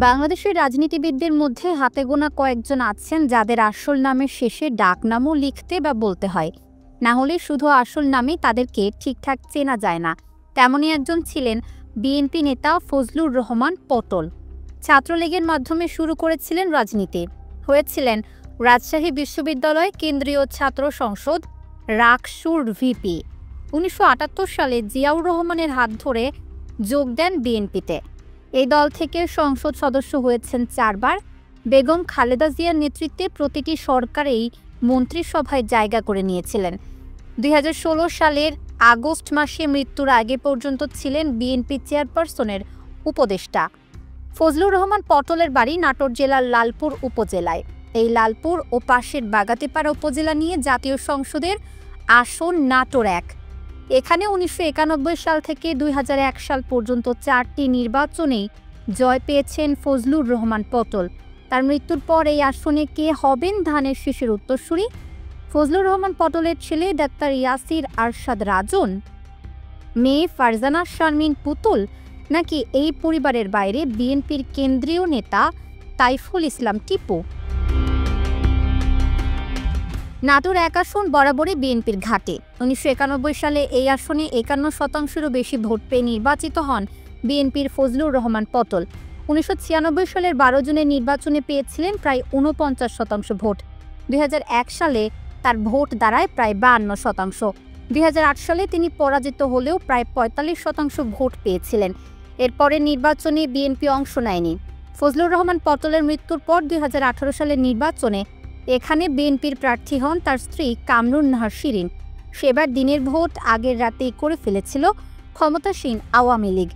বাংলাদেশের রাজনীতিবিদদের মধ্যে হাতে গোনা কয়েকজন আছেন যাদের আসল নামের শেষে ডাকনামও লিখতে বা বলতে হয়, না হলে শুধু আসল নামে তাদেরকে ঠিকঠাক চেনা যায় না। তেমনই একজন ছিলেন বিএনপি নেতা ফজলুর রহমান পটল। ছাত্রলীগের মাধ্যমে শুরু করেছিলেন রাজনীতি, হয়েছিলেন রাজশাহী বিশ্ববিদ্যালয় কেন্দ্রীয় ছাত্র সংসদ রাকসুর ভিপি। ১৯৭৮ সালে জিয়াউর রহমানের হাত ধরে যোগ দেন বিএনপিতে। এই দল থেকে সংসদ সদস্য হয়েছেন ৪ বার। বেগম খালেদা জিয়ার নেতৃত্বে প্রতিটি সরকারেই মন্ত্রিসভায় জায়গা করে নিয়েছিলেন। ২০১৬ সালের আগস্ট মাসে মৃত্যুর আগে পর্যন্ত ছিলেন বিএনপি চেয়ারপারসনের উপদেষ্টা। ফজলুর রহমান পটলের বাড়ি নাটোর জেলার লালপুর উপজেলায়। এই লালপুর ও পাশের বাগাতিপাড়া উপজেলা নিয়ে জাতীয় সংসদের আসন নাটোর ১। এখানে ১৯৯১ সাল থেকে ২০০১ সাল পর্যন্ত ৪টি নির্বাচনেই জয় পেয়েছেন ফজলুর রহমান পটল। তার মৃত্যুর পর এই আসনে কে হবেন ধানের শীষের উত্তরসূরি? ফজলুর রহমান পটলের ছেলে ডাক্তার ইয়াসির আরশাদ রাজন, মেয়ে ফারজানা শারমিন পুতুল, নাকি এই পরিবারের বাইরে বিএনপির কেন্দ্রীয় নেতা তাইফুল ইসলাম টিপু? নাটোর ১ আসন বরাবরই বিএনপির ঘাঁটি। ১৯৯১ সালে এই আসনে ৫১%-এরও বেশি ভোট পেয়ে নির্বাচিত হন বিএনপির ফজলুর রহমান পটল। ১৯৯৬ সালের ১২ জুনের নির্বাচনে পেয়েছিলেন প্রায় ৪৯% ভোট। ২০০১ সালে তার ভোট দাঁড়ায় প্রায় ৫২%। ২০০৮ সালে তিনি পরাজিত হলেও প্রায় ৪৫% ভোট পেয়েছিলেন। এরপরে নির্বাচনে বিএনপি অংশ নেয়নি। ফজলুর রহমান পটলের মৃত্যুর পর ২০১৮ সালের নির্বাচনে এখানে বিএনপির প্রার্থী হন তার স্ত্রী কামরুন নাহার শিরিন। সেবার দিনের ভোট আগের রাতেই করে ফেলেছিল ক্ষমতাসীন আওয়ামী লীগ।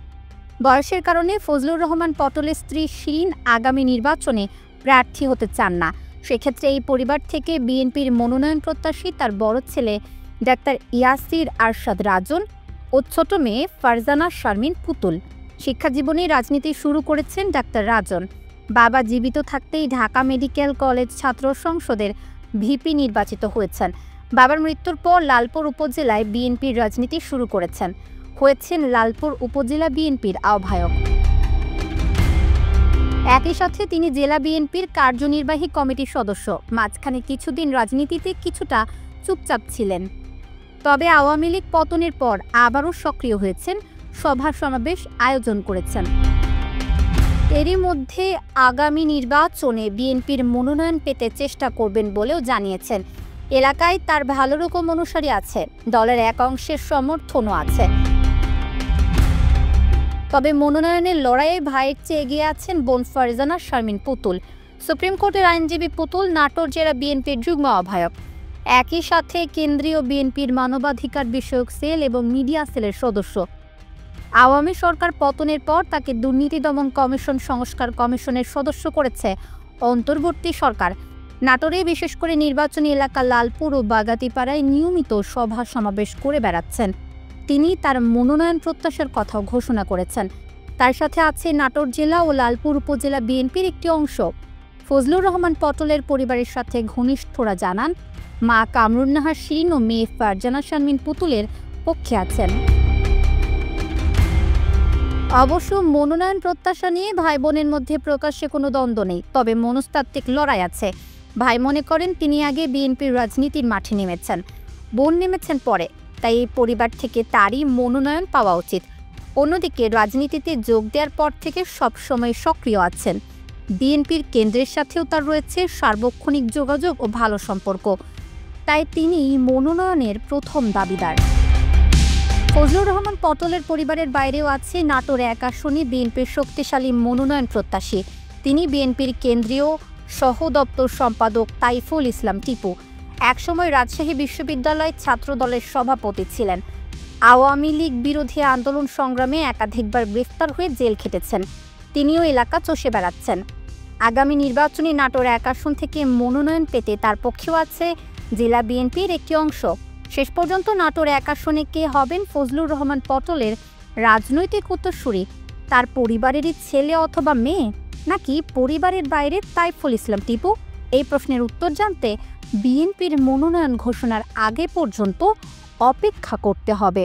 বয়সের কারণে ফজলুর রহমান পটলের স্ত্রী শিরিন আগামী নির্বাচনে প্রার্থী হতে চান না। সেক্ষেত্রে এই পরিবার থেকে বিএনপির মনোনয়ন প্রত্যাশী তার বড় ছেলে ডাক্তার ইয়াসির আরশাদ রাজন ও ছোট মেয়ে ফারজানা শারমিন পুতুল। শিক্ষাজীবনে রাজনীতি শুরু করেছেন ডাক্তার রাজন। বাবা জীবিত থাকতেই ঢাকা মেডিকেল কলেজ ছাত্র সংসদের ভিপি নির্বাচিত হয়েছেন। বাবার মৃত্যুর পর লালপুর উপজেলায় বিএনপির রাজনীতি শুরু করেছেন। হয়েছেন লালপুর উপজেলা বিএনপির আহ্বায়ক। একই সাথে তিনি জেলা বিএনপির কার্যনির্বাহী কমিটির সদস্য। মাঝখানে কিছুদিন রাজনীতিতে কিছুটা চুপচাপ ছিলেন, তবে আওয়ামী লীগ পতনের পর আবারও সক্রিয় হয়েছেন, সভা সমাবেশ আয়োজন করেছেন। এরই মধ্যে আগামী নির্বাচনে বিএনপির মনোনয়ন পেতে চেষ্টা করবেন বলেও জানিয়েছেন। এলাকায় তার ভালো রকম অনুসারী আছে, দলের এক অংশের সমর্থনও আছে। তবে মনোনয়নের লড়াইয়ে ভাইয়ের চেয়ে এগিয়ে আছেন বোন ফারজানা শারমিন পুতুল। সুপ্রিম কোর্টের আইনজীবী পুতুল নাটোর জেলা বিএনপির যুগ্ম আহ্বায়ক। একই সাথে কেন্দ্রীয় বিএনপির মানবাধিকার বিষয়ক সেল এবং মিডিয়া সেলের সদস্য। আওয়ামী সরকার পতনের পর তাকে দুর্নীতি দমন কমিশন সংস্কার কমিশনের সদস্য করেছে অন্তর্বর্তী সরকার। নাটোরে বিশেষ করে নির্বাচনী এলাকা লালপুর ও বাগাতিপাড়ায় নিয়মিত সভা সমাবেশ করে বেড়াচ্ছেন। তিনি তার মনোনয়ন প্রত্যাশার কথাও ঘোষণা করেছেন। তার সাথে আছে নাটোর জেলা ও লালপুর উপজেলা বিএনপির একটি অংশ। ফজলুর রহমান পটলের পরিবারের সাথে ঘনিষ্ঠরা জানান, মা কামরুন নাহার শিরিন ও মেয়ে ফারজানা শারমিন পুতুলের পক্ষে আছেন। অবশ্য মনোনয়ন প্রত্যাশা নিয়ে ভাই বোনের মধ্যে প্রকাশ্যে কোনো দ্বন্দ্ব নেই, তবে মনস্তাত্ত্বিক লড়াই আছে। ভাই মনে করেন তিনি আগে বিএনপির রাজনীতির মাঠে নেমেছেন, বোন নেমেছেন পরে, তাই এই পরিবার থেকে তারই মনোনয়ন পাওয়া উচিত। অন্যদিকে রাজনীতিতে যোগ দেওয়ার পর থেকে সবসময় সক্রিয় আছেন। বিএনপির কেন্দ্রের সাথেও তার রয়েছে সার্বক্ষণিক যোগাযোগ ও ভালো সম্পর্ক, তাই তিনি মনোনয়নের প্রথম দাবিদার। ফজলুর রহমান পটলের পরিবারের বাইরেও আছে নাটোর ১ আসনে বিএনপির শক্তিশালী মনোনয়ন প্রত্যাশী। তিনি বিএনপির কেন্দ্রীয় সহ দপ্তর সম্পাদক তাইফুল ইসলাম টিপু। একসময় রাজশাহী বিশ্ববিদ্যালয় ছাত্র দলের সভাপতি ছিলেন। আওয়ামী লীগ বিরোধী আন্দোলন সংগ্রামে একাধিকবার গ্রেফতার হয়ে জেল খেটেছেন। তিনিও এলাকা চষে বেড়াচ্ছেন। আগামী নির্বাচনে নাটোর ১ আসন থেকে মনোনয়ন পেতে তার পক্ষেও আছে জেলা বিএনপির একটি অংশ। শেষ পর্যন্ত নাটোর ১ আসনে কে হবেন ফজলুর রহমান পটলের রাজনৈতিক উত্তরসূরি? তার পরিবারেরই ছেলে অথবা মেয়ে, নাকি পরিবারের বাইরে তাইফুল ইসলাম টিপু? এই প্রশ্নের উত্তর জানতে বিএনপির মনোনয়ন ঘোষণার আগে পর্যন্ত অপেক্ষা করতে হবে।